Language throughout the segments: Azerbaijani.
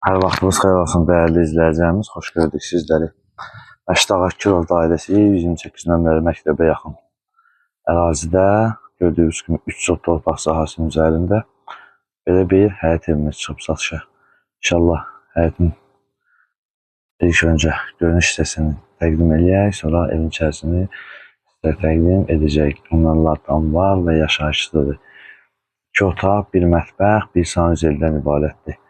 Hər vaxtınız xeyir olsun dəyərli izləyicilərimiz. Xoş gördük sizləri. Əşdağa Kirov dairəsi 128 nömrəli məktəbə yaxın ərazidə gördüyünüz kimi 3 sot torpaq sahəsinin üzərində belə bir həyət evimiz çıxıb satışa. İnşallah həyətin ilk öncə görünüş hissəsini təqdim edəcək, sonra evin içərisini sizə təqdim edəcək. Onlarla tam var və yaşayışlıdır. 2 otaq, 1 mətbəx, 1 sanuzeldən ibarətdir.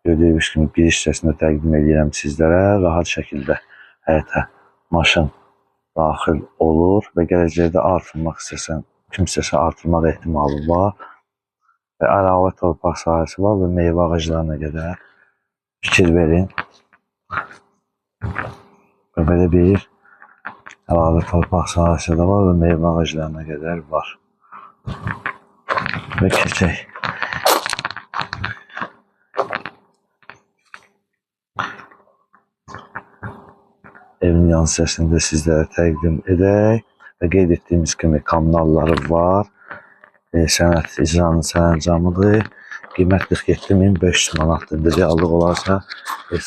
Gördüyünüz kimi giriş hissəsində təqdim edirəm sizlərə. Rahat şəkildə həyətə maşın daxil olur və gələcəkdə artırmaq istəsən, kimsəsə artırmaq ehtimalı var. Və əlavə torpaq sahəsi var və meyvə ağaclarına qədər fikir verin. Və belə bir əlavə torpaq sahəsi də var və meyvə ağaclarına qədər var. Və keçək. Evin yan hissəsində sizlərə təqdim edək və qeyd etdiyimiz kimi kommunalları var. Sənəd icranın sərəncamıdır. Qiymət 47.500 manatdır. Reallıq olarsa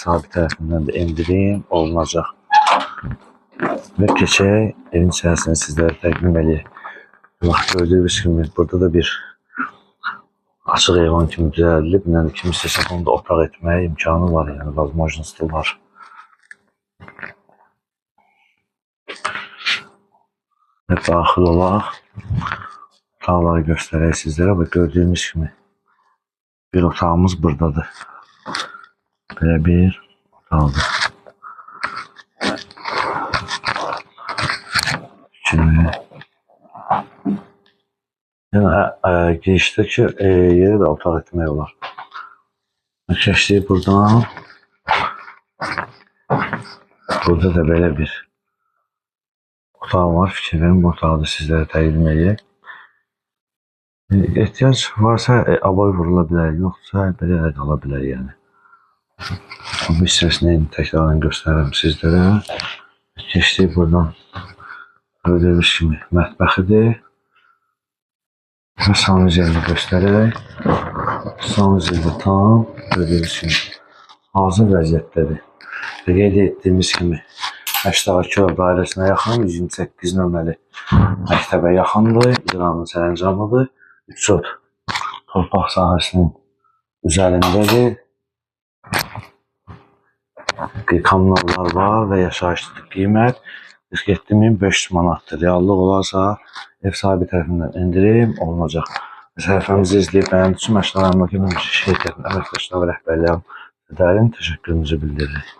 sahibi tərəfindən də endirim olunacaq. Və keçək evin içərisini sizlərə təqdim edək. Gördüyünüz kimi burada da bir açıq eyvan kimi düzəldilib. Yəni kim istəsə bunu da otaq etməyə imkanı var, yəni возможности var. Və daxil olaraq otaqları göstərək sizlərə və gördüyünüz kimi bir otağımız buradadır. Belə bir otaqdır. Yəni girişdəki yeri də otaq etmək olar. Keçdik buradan. Burada da belə bir otaq var. Fikir verin, bu otağı da sizlərə təqdim edək. Ehtiyac varsa aboy vurula bilər, yoxsa belə də qala bilər yəni. Bu hissəsini təkrardan göstərirəm sizlərə. Keçdik buradan. Gördüyünüz kimi mətbəxidir. Və sanuzelini göstərək. Sanuzeldə tam gördüyünüz kimi hazır vəziyyətdədir. Və qeyd etdiyimiz kimi Əşdağa Kirov dairəsinə yaxın 128 nömrəli məktəbə yaxındır. İcranın sərəncamıdır. 3 sot torpaq sahəsinin üzərindədir. Kommunallar var və yaşayışlı qiymət 47.500 manatdır. Reallıq olarsa ev sahibi tərəfindən endirim olunacaq. Səhifəmizi izləyib bəyəndiyiniz üçün Əşdağa Əmlak Şirkətinin əməkdaşları və rəhbərlərinə dərin təşəkkürümüzü bildiririk.